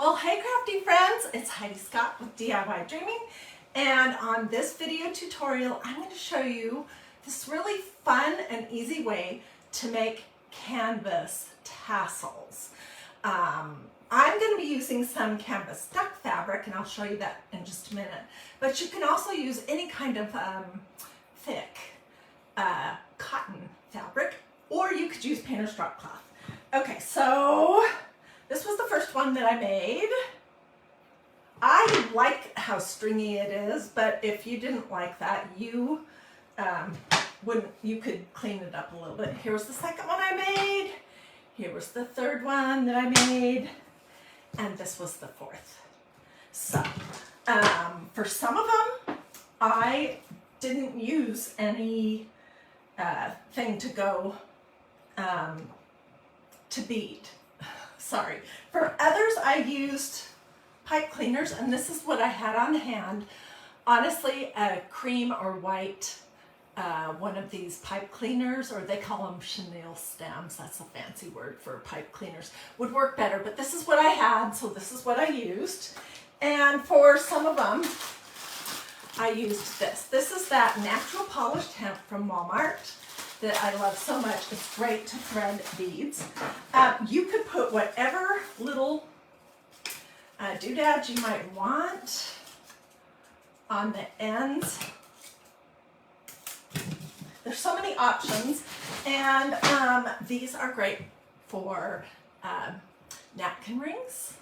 Well, hey crafty friends, it's Hiedi Scott with DiyDreaming, and on this video tutorial I'm going to show you this really fun and easy way to make canvas tassels. I'm going to be using some canvas duck fabric, and I'll show you that in just a minute, but you can also use any kind of thick cotton fabric, or you could use painter's drop cloth. Okay, so this was the first one that I made. I like how stringy it is, but if you didn't like that, you could clean it up a little bit. Here was the second one I made. Here was the third one that I made, and this was the fourth. So for some of them, I didn't use any thing to go to bead. Sorry. For others, I used pipe cleaners, and this is what I had on hand. Honestly, a cream or white one of these pipe cleaners, or they call them chenille stems, that's a fancy word for pipe cleaners, would work better, but this is what I had, so this is what I used. And for some of them, I used this. This is that natural polished hemp from Walmart that I love so much. It's great to thread beads. You could put whatever little doodads you might want on the ends. There's so many options, and these are great for napkin rings.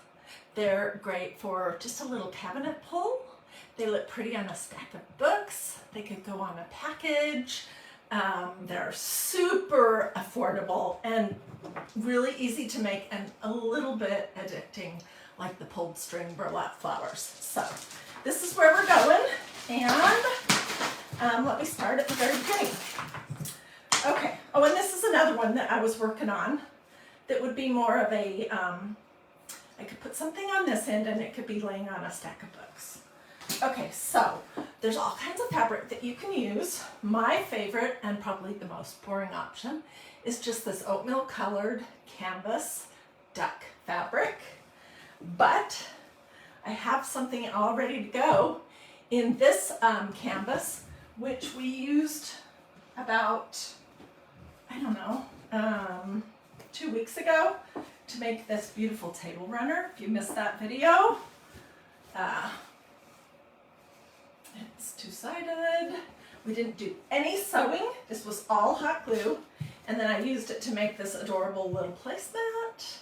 They're great for just a little cabinet pull. They look pretty on a stack of books. They could go on a package. They're super affordable and really easy to make, and a little bit addicting, like the pulled string burlap flowers. So this is where we're going, and let me start at the very beginning. Okay, oh, and this is another one that I was working on that would be more of a, I could put something on this end and it could be laying on a stack of books. Okay, so there's all kinds of fabric that you can use. My favorite, and probably the most boring option, is just this oatmeal colored canvas duck fabric. But I have something all ready to go in this canvas, which we used about, I don't know, 2 weeks ago to make this beautiful table runner. If you missed that video, it's two-sided. We didn't do any sewing. This was all hot glue. And then I used it to make this adorable little placemat.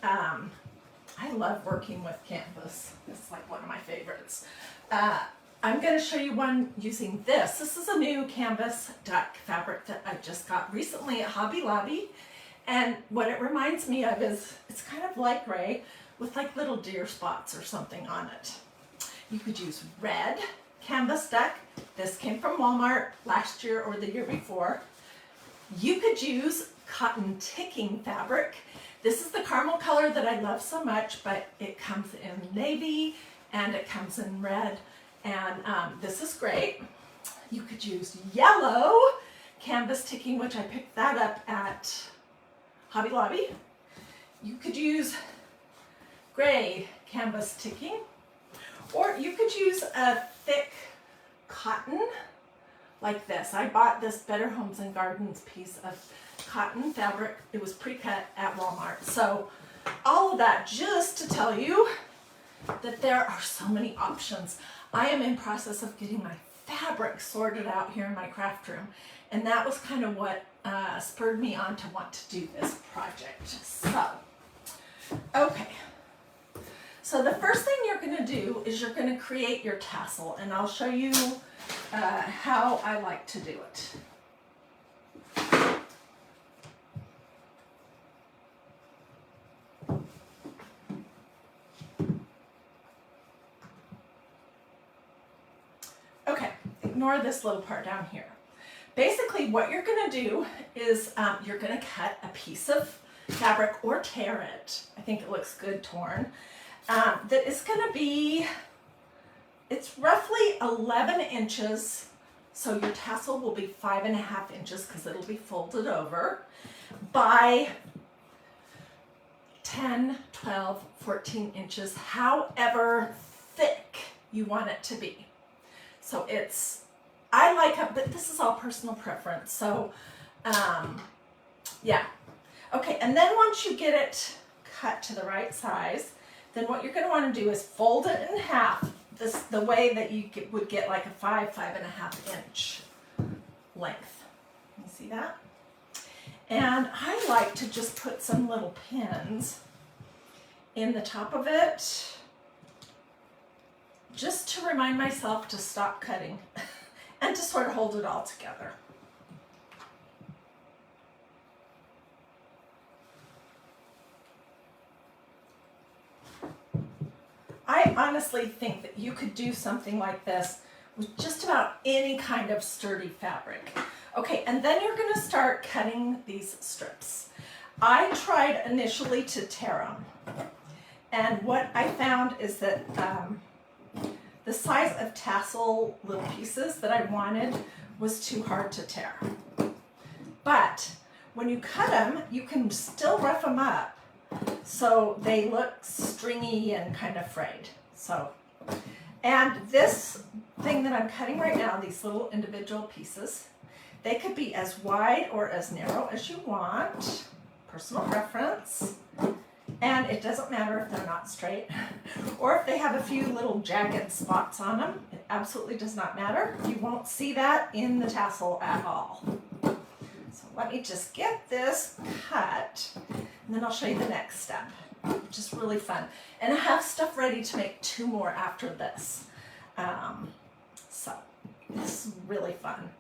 I love working with canvas. It's like one of my favorites. I'm going to show you one using this. This is a new canvas duck fabric that I just got recently at Hobby Lobby. And what it reminds me of is it's kind of light gray with like little deer spots or something on it. You could use red canvas duck. This came from Walmart last year or the year before. You could use cotton ticking fabric. This is the caramel color that I love so much, but it comes in navy and it comes in red, and this is great. You could use yellow canvas ticking, which I picked that up at Hobby Lobby. You could use gray canvas ticking, or you could use a thick cotton like this. I bought this Better Homes and Gardens piece of cotton fabric. It was pre-cut at Walmart. So all of that just to tell you that there are so many options. I am in process of getting my fabric sorted out here in my craft room, and that was kind of what spurred me on to want to do this project. So, okay. So the first thing you're going to do is you're going to create your tassel, and I'll show you how I like to do it. Okay, ignore this little part down here. Basically what you're going to do is you're going to cut a piece of fabric or tear it. I think it looks good torn. That is going to be, it's roughly 11 inches, so your tassel will be 5.5 inches because it'll be folded over, by 10, 12, 14 inches, however thick you want it to be. So I like it, but this is all personal preference. So, yeah. Okay, and then once you get it cut to the right size, then what you're going to want to do is fold it in half, the way that you would get like a 5.5 inch length. You see that? And I like to just put some little pins in the top of it, just to remind myself to stop cutting and to sort of hold it all together. I honestly think that you could do something like this with just about any kind of sturdy fabric. Okay, and then you're going to start cutting these strips. I tried initially to tear them, and what I found is that the size of tassel little pieces that I wanted was too hard to tear. But when you cut them, you can still rough them up so they look stringy and kind of frayed. So, and this thing that I'm cutting right now, these little individual pieces, they could be as wide or as narrow as you want, personal preference. And it doesn't matter if they're not straight or if they have a few little jagged spots on them. It absolutely does not matter. You won't see that in the tassel at all. So let me just get this cut, and then I'll show you the next step, which is really fun. And I have stuff ready to make 2 more after this. So this is really fun.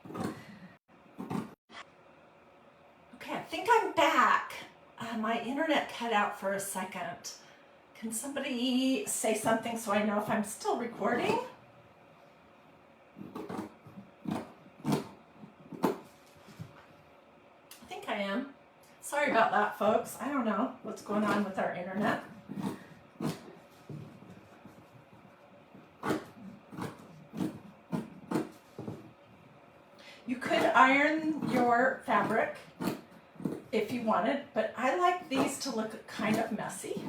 Okay, I think I'm back. My internet cut out for a second. Can somebody say something so I know if I'm still recording? I think I am. Sorry about that, folks. I don't know what's going on with our internet. You could iron your fabric if you wanted, but I like these to look kind of messy.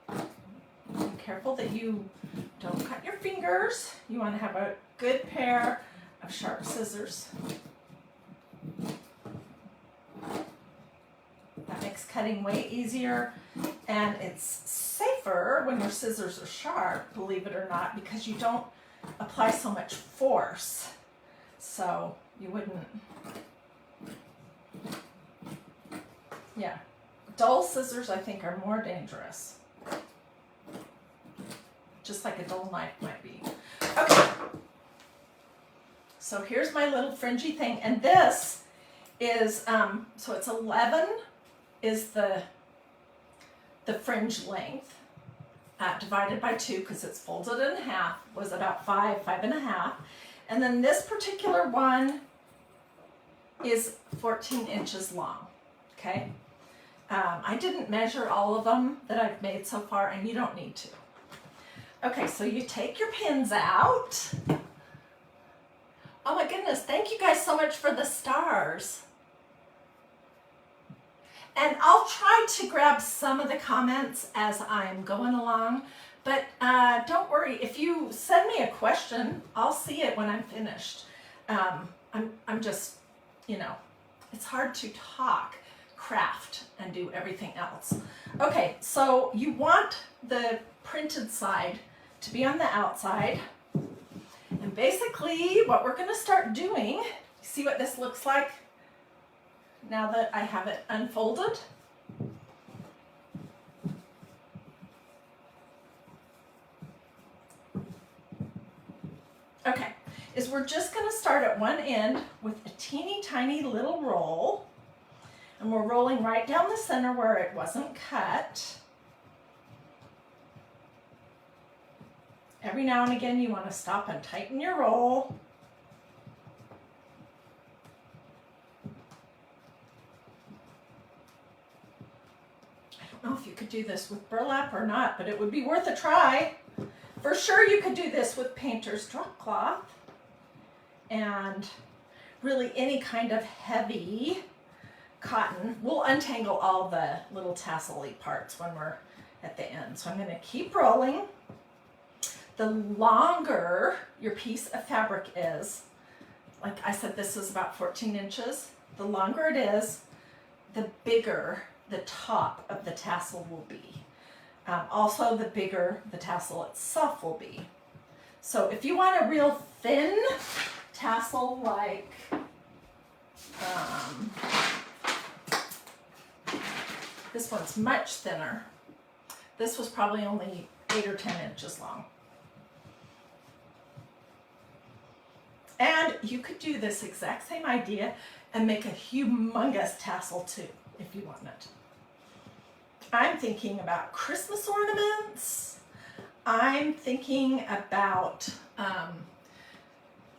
Be careful that you don't cut your fingers. You want to have a good pair of sharp scissors. That makes cutting way easier, and it's safer when your scissors are sharp, believe it or not, because you don't apply so much force. So you wouldn't, yeah. Dull scissors, I think, are more dangerous. Just like a dull knife might be. Okay. So here's my little fringy thing, and this is, so it's 11 is the fringe length, divided by 2, because it's folded in half, was about 5.5. And then this particular one is 14 inches long, okay? I didn't measure all of them that I've made so far, and you don't need to. Okay, so you take your pins out. Oh my goodness, thank you guys so much for the stars. And I'll try to grab some of the comments as I'm going along, but don't worry, if you send me a question, I'll see it when I'm finished. I'm just, you know, it's hard to talk, craft, and do everything else. Okay, so you want the printed side to be on the outside. And basically what we're gonna start doing, see what this looks like now that I have it unfolded? Okay, is we're just gonna start at one end with a teeny tiny little roll, and we're rolling right down the center where it wasn't cut. Every now and again you want to stop and tighten your roll. I don't know if you could do this with burlap or not, but it would be worth a try. For sure you could do this with painter's drop cloth and really any kind of heavy cotton. We'll untangle all the little tassel-y parts when we're at the end. So I'm going to keep rolling. The longer your piece of fabric is, like I said, this is about 14 inches. The longer it is, the bigger the top of the tassel will be. Also, the bigger the tassel itself will be. So if you want a real thin tassel, like this one's much thinner. This was probably only 8 or 10 inches long. And you could do this exact same idea and make a humongous tassel too, if you want it. I'm thinking about Christmas ornaments. I'm thinking about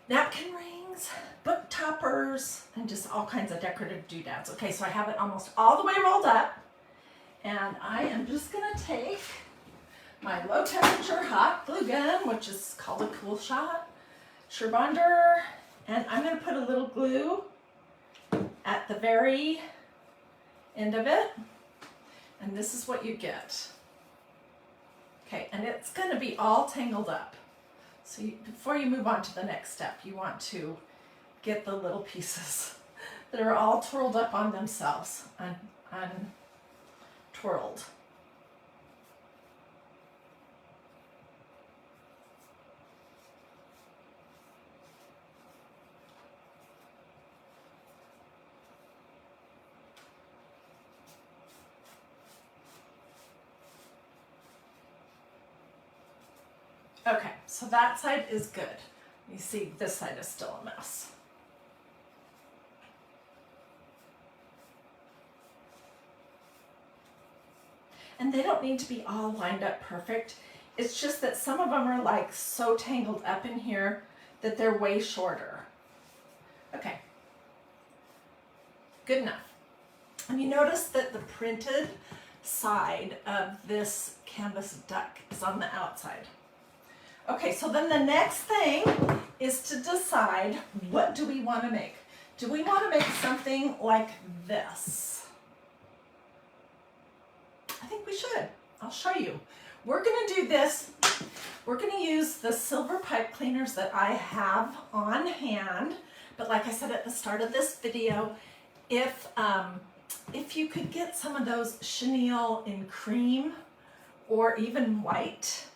napkin rings, book toppers, and just all kinds of decorative doodads. Okay, so I have it almost all the way rolled up, and I am just gonna take my low temperature hot glue gun, which is called a Cool Shot, Surebonder, and I'm gonna put a little glue at the very end of it, and this is what you get. Okay, and it's gonna be all tangled up. So before you move on to the next step, you want to get the little pieces that are all twirled up on themselves, untwirled. Okay, so that side is good. You see, this side is still a mess. And they don't need to be all lined up perfect. It's just that some of them are like so tangled up in here that they're way shorter. Okay, good enough. And you notice that the printed side of this canvas duck is on the outside. Okay, so then the next thing is to decide, what do we want to make? Do we want to make something like this? I think we should. I'll show you. We're going to do this. We're going to use the silver pipe cleaners that I have on hand. But like I said at the start of this video, if you could get some of those chenille in cream or even white,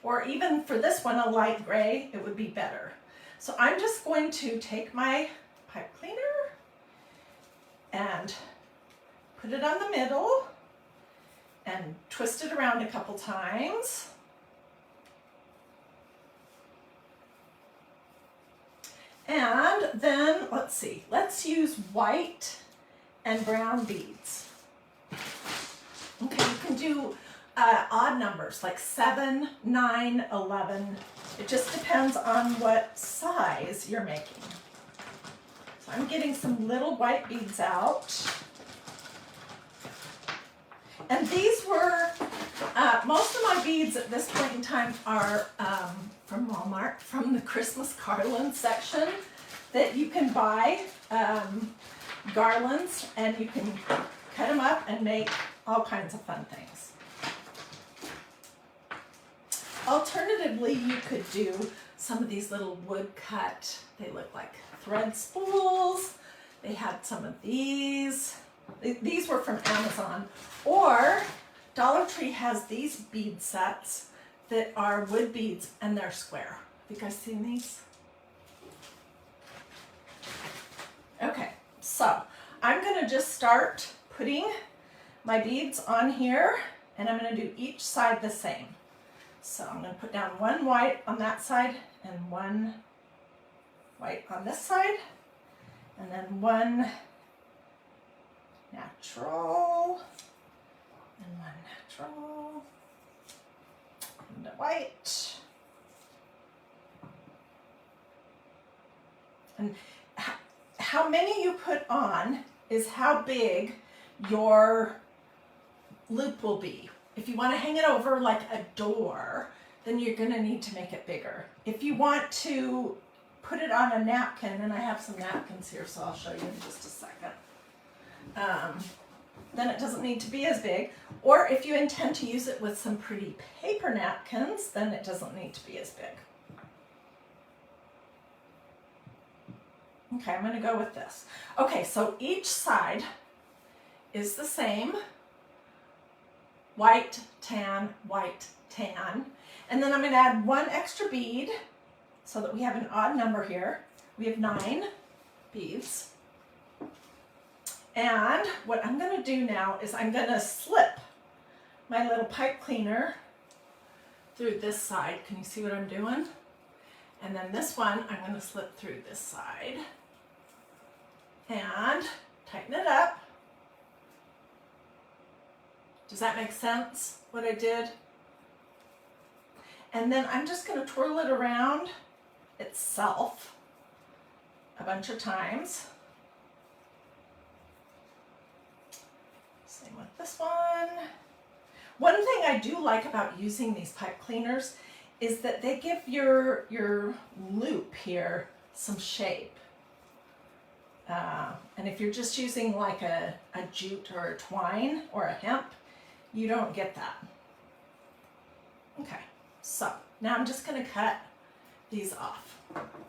or even for this one, a light gray, it would be better. So I'm just going to take my pipe cleaner and put it on the middle and twist it around a couple times. And then, let's see, let's use white and brown beads. Okay, you can do odd numbers like 7, 9, 11. It just depends on what size you're making. So I'm getting some little white beads out. And these were, most of my beads at this point in time are from Walmart, from the Christmas garland section, that you can buy garlands, and you can cut them up and make all kinds of fun things. Alternatively, you could do some of these little wood cut, they look like thread spools. They had some of these. These were from Amazon. Or Dollar Tree has these bead sets that are wood beads and they're square. Have you guys seen these? Okay, so I'm gonna just start putting my beads on here, and I'm gonna do each side the same. So I'm going to put down one white on that side and one white on this side, and then one natural and one natural and a white. And how many you put on is how big your loop will be. If you want to hang it over like a door, then you're going to need to make it bigger. If you want to put it on a napkin, and I have some napkins here, so I'll show you in just a second. then it doesn't need to be as big. Or if you intend to use it with some pretty paper napkins, then it doesn't need to be as big. Okay, I'm going to go with this. Okay, so each side is the same. White, tan, white, tan. And then I'm going to add one extra bead so that we have an odd number here. We have 9 beads. And what I'm going to do now is I'm going to slip my little pipe cleaner through this side. Can you see what I'm doing? And then this one, I'm going to slip through this side and tighten it up. Does that make sense, what I did? And then I'm just going to twirl it around itself a bunch of times. Same with this one. One thing I do like about using these pipe cleaners is that they give your loop here some shape. And if you're just using like a jute or a twine or a hemp, you don't get that. Okay, so now I'm just going to cut these off.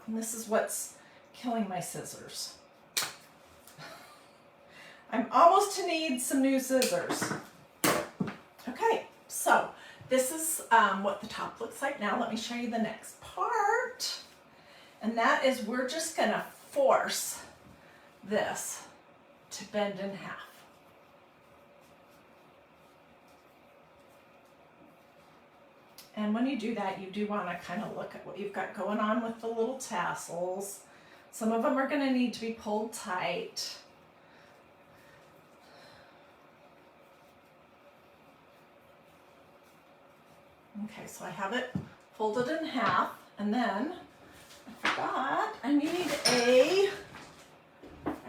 And this is what's killing my scissors. I'm almost to need some new scissors. Okay, so this is what the top looks like. Now let me show you the next part. And that is we're just going to force this to bend in half. And when you do that, you do want to kind of look at what you've got going on with the little tassels. Some of them are going to need to be pulled tight. Okay, so I have it folded in half, and then I forgot I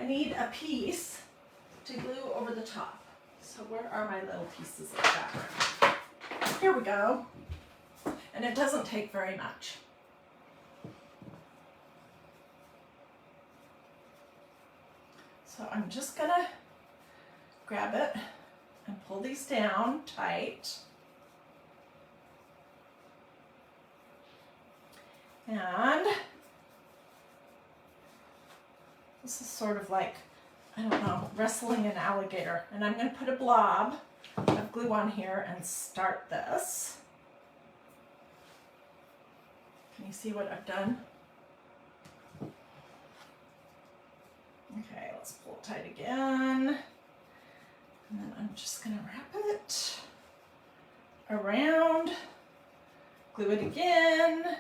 need a piece to glue over the top. So where are my little pieces of fabric? Here we go. And it doesn't take very much. So I'm just gonna grab it and pull these down tight. And this is sort of like, I don't know, wrestling an alligator. And I'm going to put a blob of glue on here and start this. Can you see what I've done? Okay, let's pull it tight again. And then I'm just going to wrap it around, glue it again.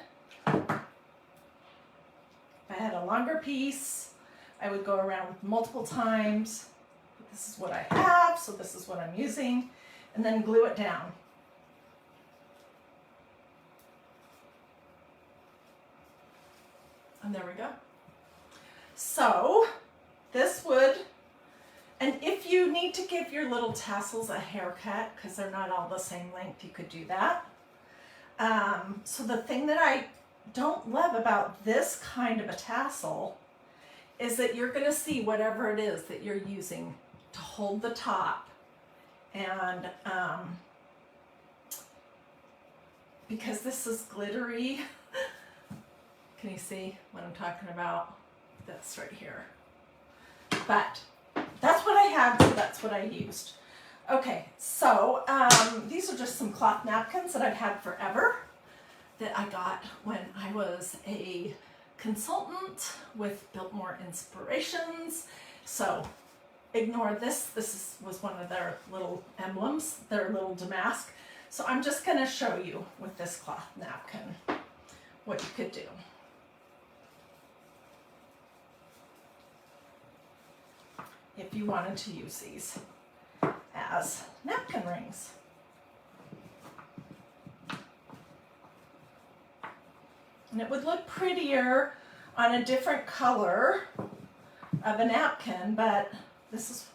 If I had a longer piece, I would go around multiple times. But this is what I have, so this is what I'm using. And then glue it down. And there we go. So this would, and if you need to give your little tassels a haircut, because they're not all the same length, you could do that. So the thing that I don't love about this kind of a tassel is that you're going to see whatever it is that you're using to hold the top, and because this is glittery, can you see what I'm talking about? This right here. But that's what I had, so that's what I used. Okay, so these are just some cloth napkins that I've had forever that I got when I was a consultant with Biltmore Inspirations. So ignore this. Was one of their little emblems, their little damask. So I'm just going to show you with this cloth napkin what you could do. If you wanted to use these as napkin rings. And it would look prettier on a different color of a napkin, but this is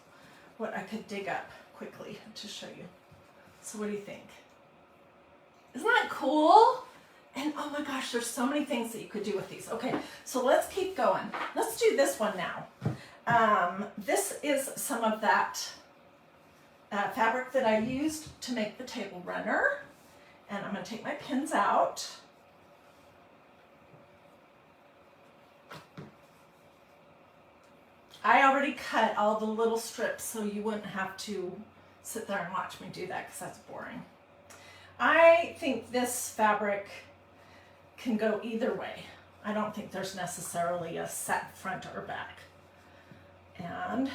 what I could dig up quickly to show you. So what do you think? Isn't that cool? And oh my gosh, there's so many things that you could do with these. Okay, so let's keep going. Let's do this one now. This is some of that fabric that I used to make the table runner. And I'm going to take my pins out. I already cut all the little strips so you wouldn't have to sit there and watch me do that because that's boring. I think this fabric can go either way. I don't think there's necessarily a set front or back. And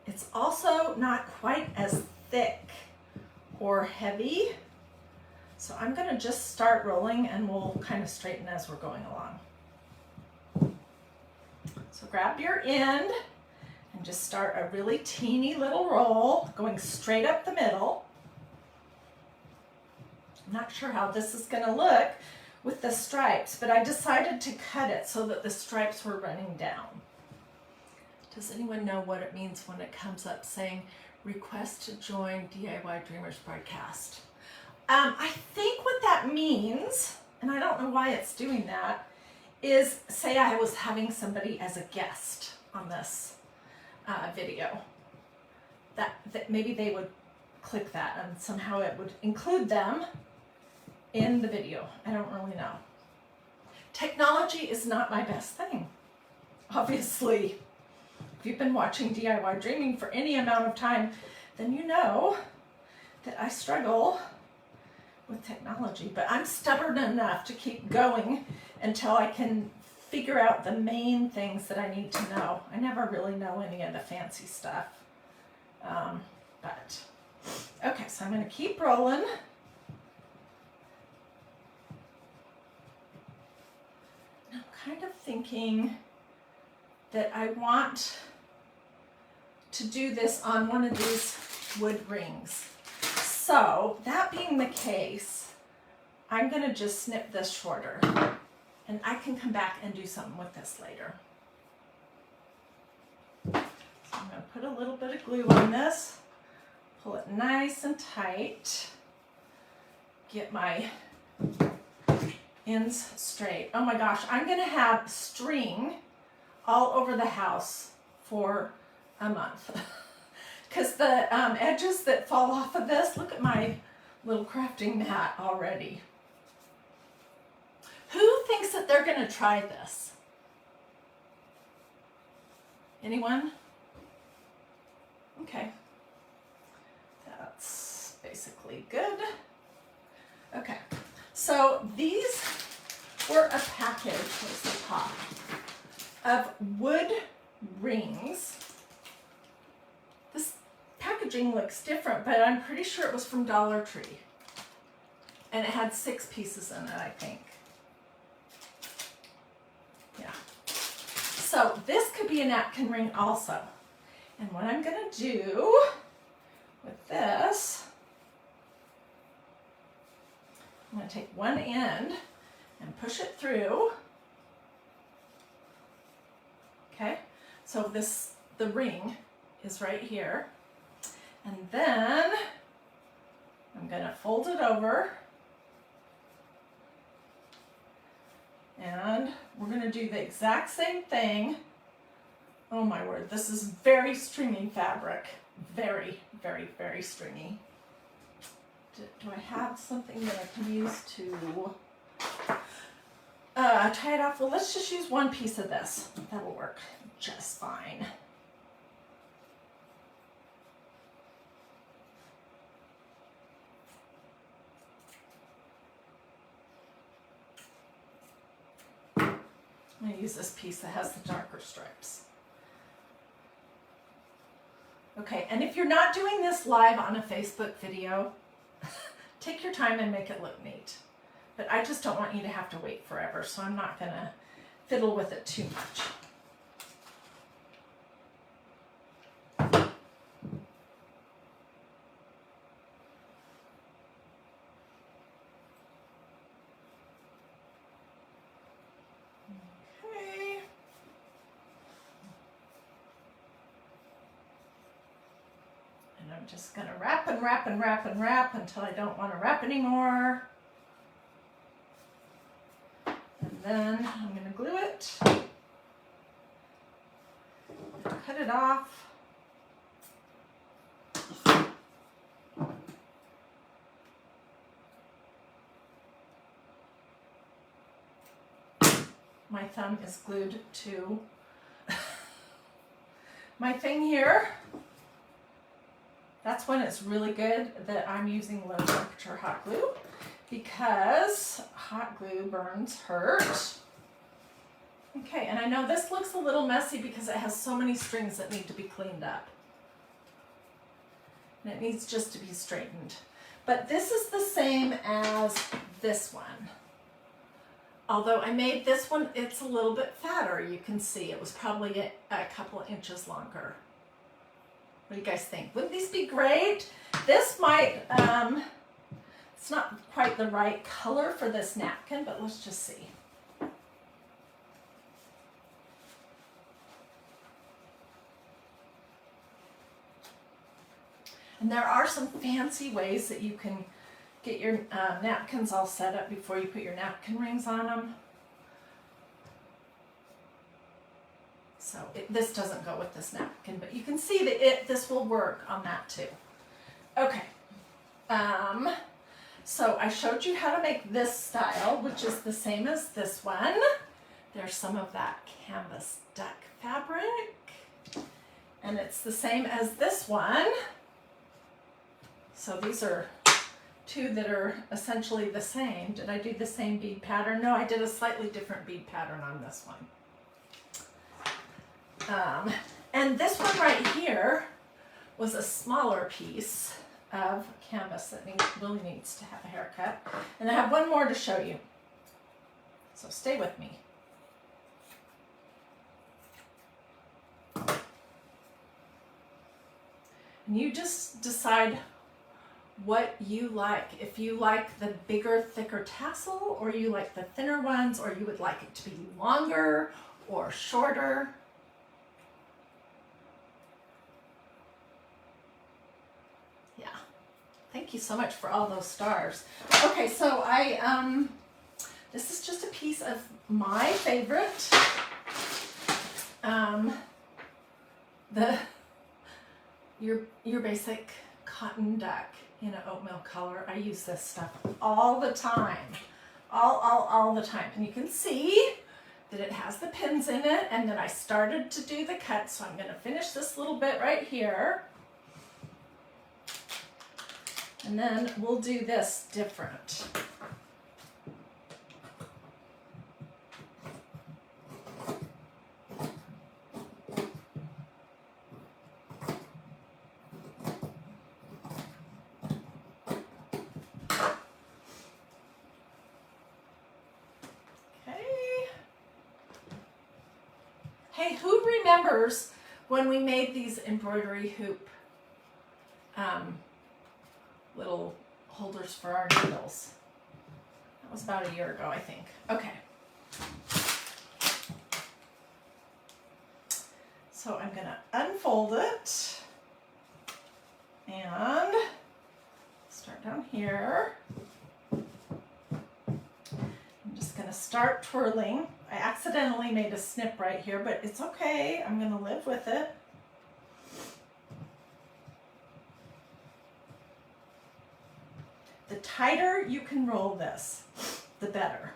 it's also not quite as thick or heavy. So I'm going to just start rolling and we'll kind of straighten as we're going along. So grab your end and just start a really teeny little roll going straight up the middle. I'm not sure how this is going to look with the stripes, but I decided to cut it so that the stripes were running down. Does anyone know what it means when it comes up saying request to join DIY Dreamers broadcast? I think what that means, and I don't know why it's doing that, is say I was having somebody as a guest on this video, that maybe they would click that and somehow it would include them in the video. I don't really know. Technology is not my best thing. Obviously, if you've been watching DIY Dreaming for any amount of time, then you know that I struggle with technology, but I'm stubborn enough to keep going until I can figure out the main things that I need to know. I never really know any of the fancy stuff. But okay, so I'm going to keep rolling. I'm kind of thinking that I want to do this on one of these wood rings. So that being the case, I'm going to just snip this shorter and I can come back and do something with this later. So I'm going to put a little bit of glue on this, pull it nice and tight, get my ends straight. Oh my gosh, I'm going to have string all over the house for a month. Because the edges that fall off of this, look at my little crafting mat already. Who thinks that they're going to try this? Anyone? Okay. That's basically good. Okay. So these were a package, what's the top, of wood rings. This packaging looks different, but I'm pretty sure it was from Dollar Tree. And it had 6 pieces in it, I think. Yeah. So this could be a napkin ring also. And what I'm going to do with this, I'm going to take one end and push it through. Okay, so the ring is right here. And then I'm going to fold it over. And we're going to do the exact same thing. Oh my word, this is very stringy fabric. Very, very, very stringy. Do I have something that I can use to tie it off? Well, let's just use one piece of this. That'll work just fine. I'm going to use this piece that has the darker stripes. Okay, and if you're not doing this live on a Facebook video, take your time and make it look neat. But I just don't want you to have to wait forever, so I'm not going to fiddle with it too much. I'm just going to wrap and wrap and wrap and wrap until I don't want to wrap anymore. And then I'm going to glue it. Cut it off. My thumb is glued to my thing here. That's when it's really good that I'm using low temperature hot glue, because hot glue burns hurt. Okay, and I know this looks a little messy because it has so many strings that need to be cleaned up. And it needs just to be straightened. But this is the same as this one. Although I made this one, it's a little bit fatter. You can see it was probably a couple of inches longer. What do you guys think? Wouldn't these be great? This might, it's not quite the right color for this napkin, but let's just see. And there are some fancy ways that you can get your napkins all set up before you put your napkin rings on them. So this doesn't go with this napkin, but you can see that this will work on that too. Okay. So I showed you how to make this style, which is the same as this one. There's some of that canvas duck fabric, and it's the same as this one. So these are two that are essentially the same. Did I do the same bead pattern? No, I did a slightly different bead pattern on this one. And this one right here was a smaller piece of canvas that really needs to have a haircut. And I have one more to show you. So stay with me. And you just decide what you like. If you like the bigger, thicker tassel, or you like the thinner ones, or you would like it to be longer or shorter. Yeah. Thank you so much for all those stars. Okay, so this is just a piece of my favorite. Your basic cotton duck in an oatmeal color. I use this stuff all the time. All the time. And you can see that it has the pins in it, and then I started to do the cut, so I'm going to finish this little bit right here. And then we'll do this different. Hey, who remembers when we made these embroidery hoop little holders for our needles? That was about a year ago, I think. Okay. So I'm going to unfold it and start down here. I'm just going to start twirling. I accidentally made a snip right here, but it's okay. I'm going to live with it. The tighter you can roll this, the better.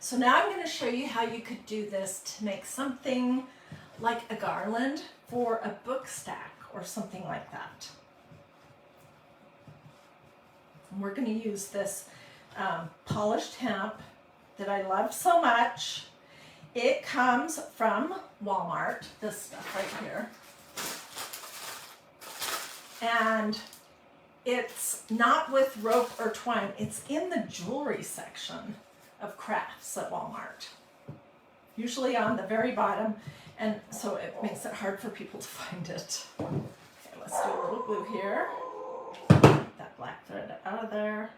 So now I'm going to show you how you could do this to make something like a garland for a book stack or something like that. And we're going to use this polished hemp that I love so much. It comes from Walmart, this stuff right here. And it's not with rope or twine, it's in the jewelry section of crafts at Walmart. usually on the very bottom, and so it makes it hard for people to find it. Okay, let's do a little glue here. Get that black thread out of there.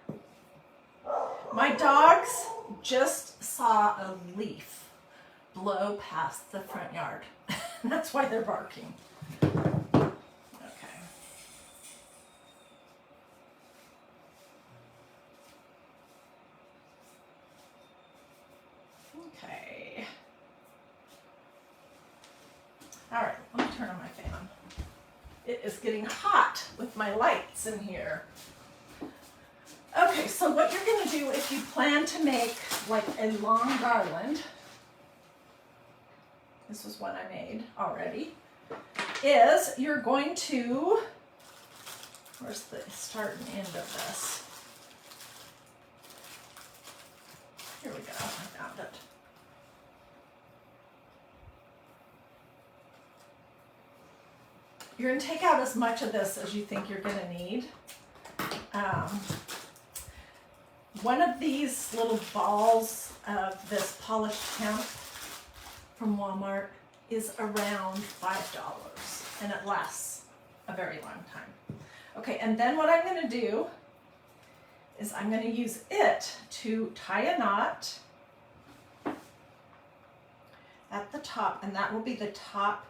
My dogs just saw a leaf blow past the front yard. That's why they're barking. Okay. All right, let me turn on my fan. It is getting hot with my lights in here. Okay, so what you're gonna do if you plan to make like a long garland, this was one I made already, is you're going to, where's the start and end of this? Here we go, I found it. You're going to take out as much of this as you think you're going to need. One of these little balls of this polished hemp from Walmart is around $5, and it lasts a very long time. Okay, and then what I'm going to do is I'm going to use it to tie a knot at the top, and that will be the top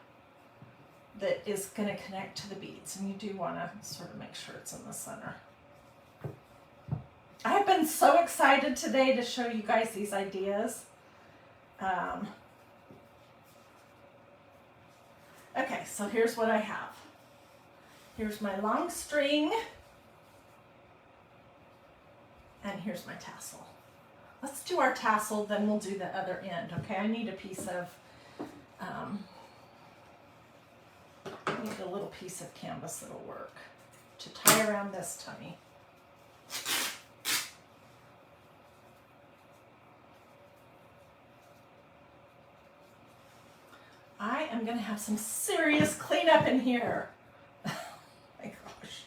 that is going to connect to the beads, and you do want to sort of make sure it's in the center. I have been so excited today to show you guys these ideas. Okay, so here's what I have. Here's my long string, and here's my tassel. Let's do our tassel, then we'll do the other end, okay? I need a piece of, I need a little piece of canvas that'll work to tie around this tummy. I am going to have some serious cleanup in here. Oh my gosh.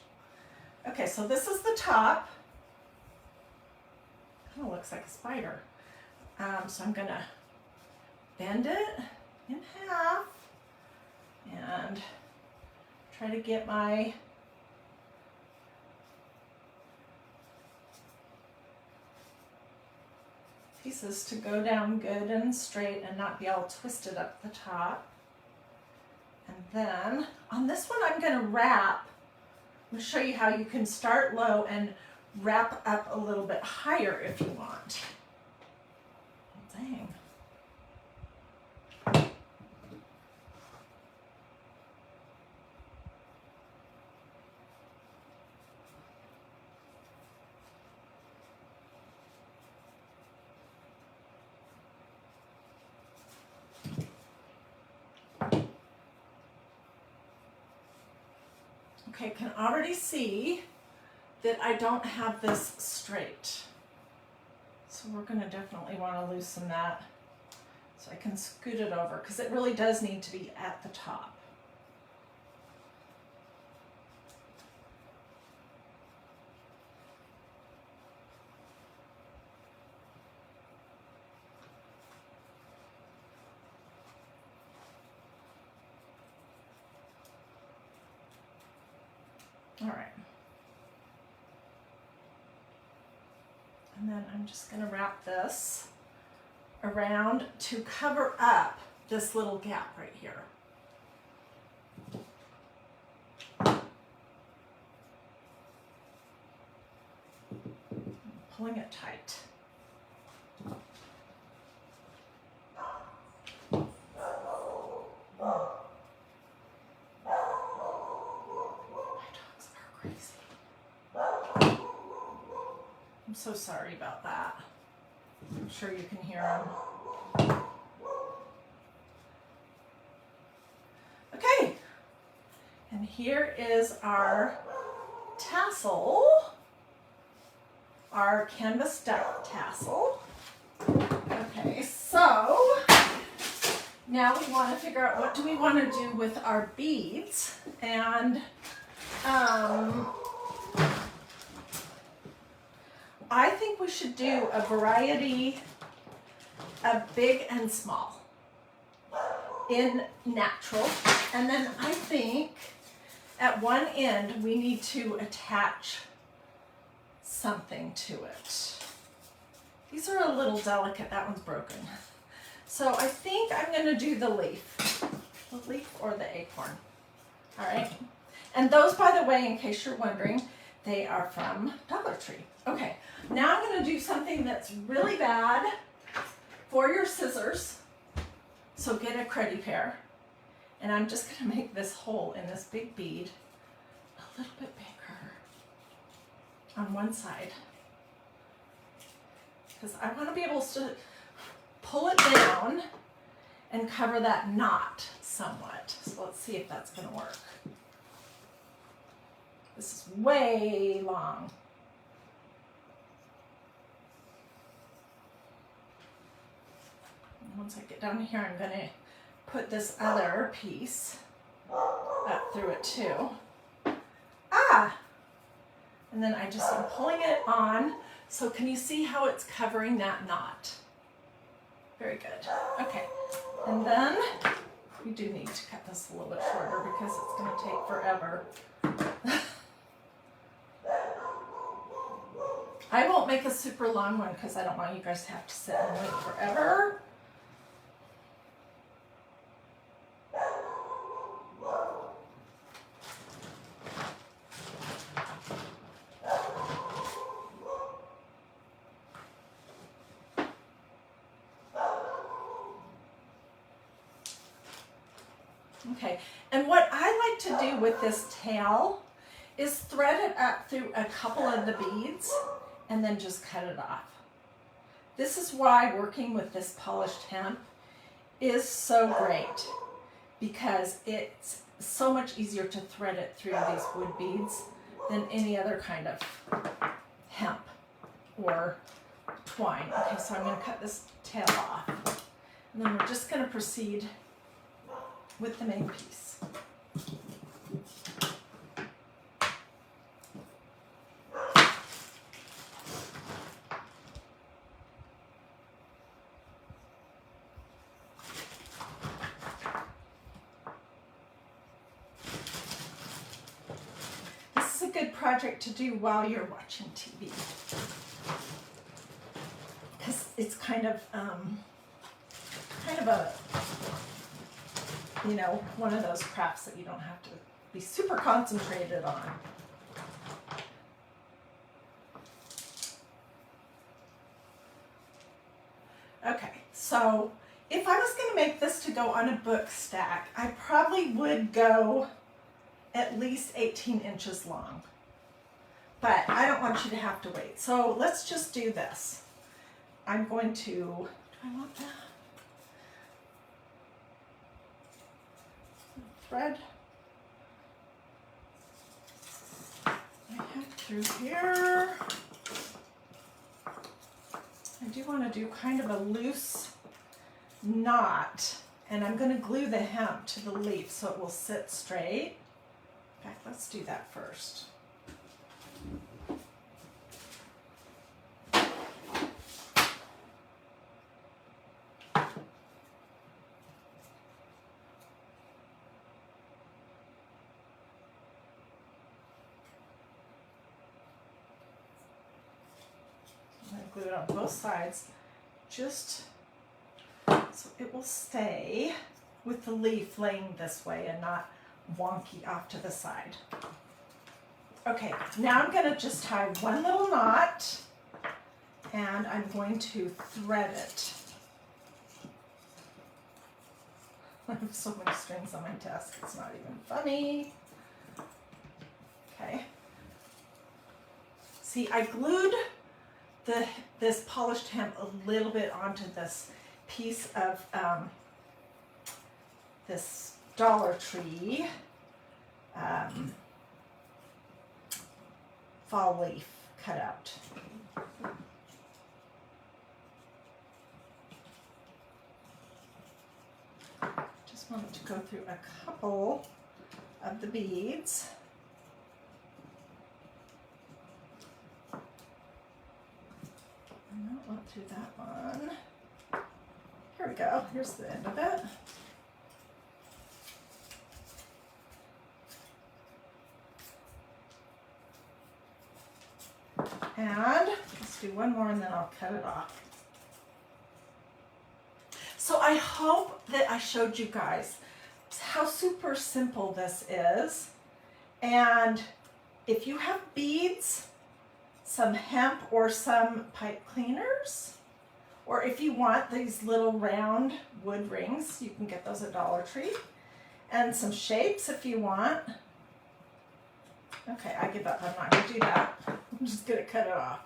Okay, so this is the top. Kind of looks like a spider. So I'm going to bend it in half and try to get my pieces to go down good and straight and not be all twisted up the top. And then on this one I'm going to wrap. I'm going to show you how you can start low and wrap up a little bit higher if you want. Dang. Okay, can already see that I don't have this straight. So we're going to definitely want to loosen that so I can scoot it over, because it really does need to be at the top. All right. And then I'm just going to wrap this around to cover up this little gap right here. Pulling it tight. I'm so sorry about that. I'm sure you can hear them. Okay, and here is our tassel, our canvas duck tassel. Okay, so now we want to figure out what do we want to do with our beads, and I think we should do a variety of big and small. in natural. And then I think at one end we need to attach something to it. These are a little delicate. That one's broken. So I think I'm going to do the leaf or the acorn. All right. And those, by the way, in case you're wondering, they are from Dollar Tree. Okay. Now I'm going to do something that's really bad for your scissors. So get a cruddy pair. And I'm just going to make this hole in this big bead a little bit bigger on one side. Because I want to be able to pull it down and cover that knot somewhat. So let's see if that's going to work. This is way long. And once I get down here, I'm going to put this other piece up through it too. Ah! And then I just am pulling it on. So can you see how it's covering that knot? Very good. Okay. And then we do need to cut this a little bit shorter because it's going to take forever. I won't make a super long one because I don't want you guys to have to sit and wait forever. Okay, and what I like to do with this tail is thread it up through a couple of the beads and then just cut it off. This is why working with this polished hemp is so great, because it's so much easier to thread it through these wood beads than any other kind of hemp or twine. Okay, so I'm going to cut this tail off, and then we're just going to proceed with the main piece. This is a good project to do while you're watching TV, because it's kind of a, you know, one of those crafts that you don't have to be super concentrated on. Okay, so if I was going to make this to go on a book stack, I probably would go at least 18 inches long. But I don't want you to have to wait. So let's just do this. I'm going to, do I want that? Thread I have through here. I do want to do kind of a loose knot, and I'm going to glue the hemp to the leaf so it will sit straight. In fact, let's do that first. Glue it on both sides, just so it will stay with the leaf laying this way and not wonky off to the side. Okay, now I'm going to just tie one little knot, and I'm going to thread it. I have so many strings on my desk, it's not even funny. Okay. See, I glued this polished hemp a little bit onto this piece of this Dollar Tree fall leaf cutout. Just wanted to go through a couple of the beads. Not through that one. Here we go. Here's the end of it. And let's do one more and then I'll cut it off. So I hope that I showed you guys how super simple this is. And if you have beads, some hemp or some pipe cleaners, or if you want these little round wood rings, you can get those at Dollar Tree. And some shapes if you want. Okay, I give up. I'm not going to do that. I'm just going to cut it off.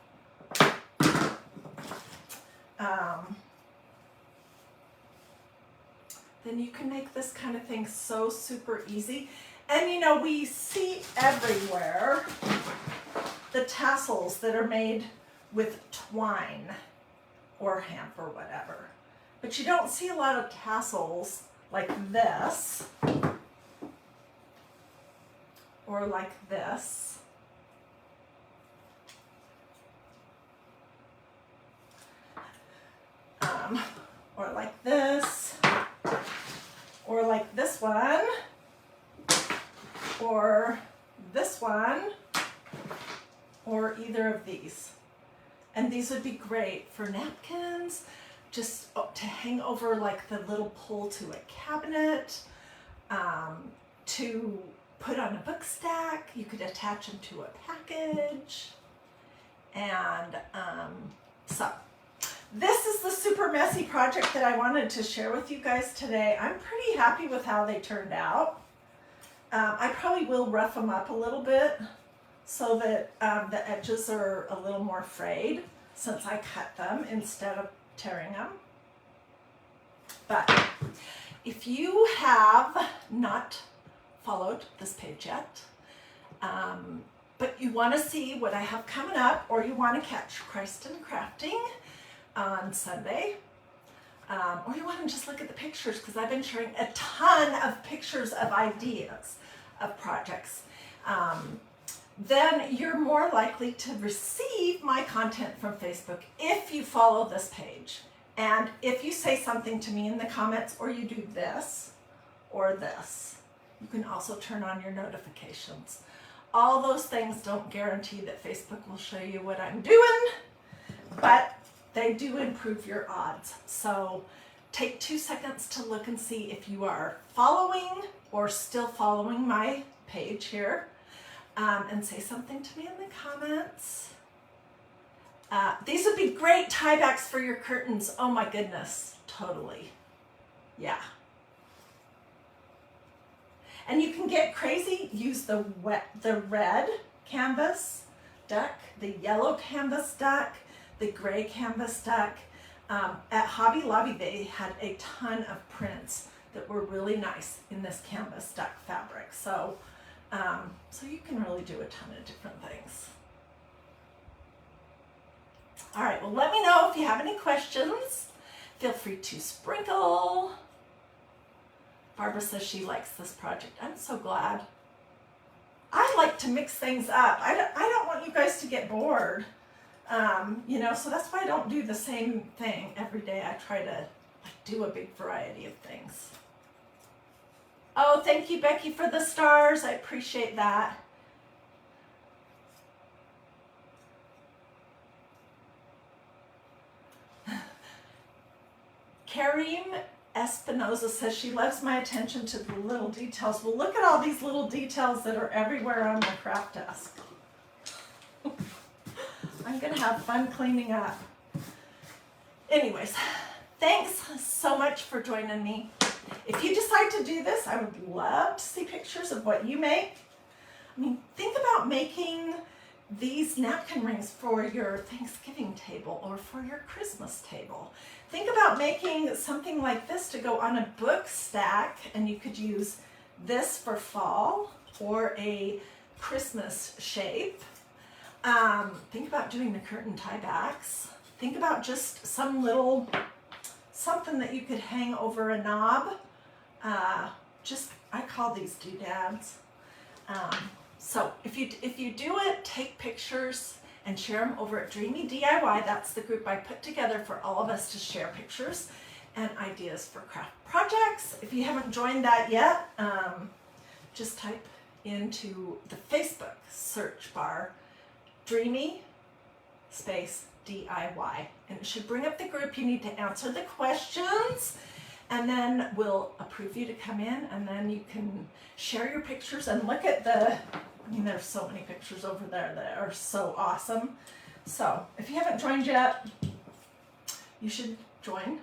Then you can make this kind of thing so super easy. And you know, we see everywhere the tassels that are made with twine or hemp or whatever. But you don't see a lot of tassels like this or like this. Or like this, or like this one, or this one, or either of these. And these would be great for napkins, just to hang over like the little pull to a cabinet, to put on a book stack. You could attach them to a package. And so this is the super messy project that I wanted to share with you guys today. I'm pretty happy with how they turned out. I probably will rough them up a little bit so that the edges are a little more frayed since I cut them instead of tearing them. But if you have not followed this page yet, but you want to see what I have coming up, or you want to catch Christ and Crafting on Sunday, or you want to just look at the pictures, because I've been sharing a ton of pictures of ideas of projects, then you're more likely to receive my content from Facebook if you follow this page. And if you say something to me in the comments, or you do this or this, you can also turn on your notifications. All those things don't guarantee that Facebook will show you what I'm doing, but they do improve your odds. So take 2 seconds to look and see if you are following or still following my page here, and say something to me in the comments. These would be great tiebacks for your curtains. Oh my goodness, totally. Yeah. And you can get crazy, use the red canvas duck, the yellow canvas duck, the gray canvas duck. At Hobby Lobby, they had a ton of prints that were really nice in this canvas duck fabric. So, so you can really do a ton of different things. All right, well, let me know if you have any questions. Feel free to sprinkle. Barbara says she likes this project. I'm so glad. I like to mix things up. I don't want you guys to get bored. You know, so that's why I don't do the same thing every day. I try to do a big variety of things. Oh, thank you, Becky, for the stars. I appreciate that. Kareem Espinoza says she loves my attention to the little details. Well, look at all these little details that are everywhere on my craft desk. I'm going to have fun cleaning up. Anyways, thanks so much for joining me. If you decide to do this, I would love to see pictures of what you make. I mean, think about making these napkin rings for your Thanksgiving table or for your Christmas table. Think about making something like this to go on a book stack, and you could use this for fall or a Christmas shape. Think about doing the curtain tiebacks. Think about just some little something that you could hang over a knob. I call these doodads. So if you do it, take pictures and share them over at Dreamy DIY. That's the group I put together for all of us to share pictures and ideas for craft projects. If you haven't joined that yet, just type into the Facebook search bar Dreamy space DIY. And it should bring up the group. You need to answer the questions, and then we'll approve you to come in, and then you can share your pictures and look at the, I mean, there's so many pictures over there that are so awesome. So if you haven't joined yet, you should join.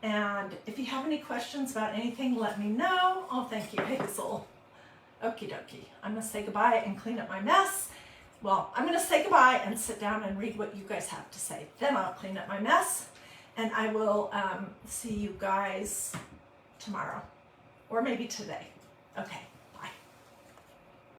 And if you have any questions about anything, let me know. Oh, thank you, Hazel. Okie dokie. I'm gonna say goodbye and clean up my mess. Well, I'm gonna say goodbye and sit down and read what you guys have to say. Then I'll clean up my mess, and I will see you guys tomorrow, or maybe today. Okay.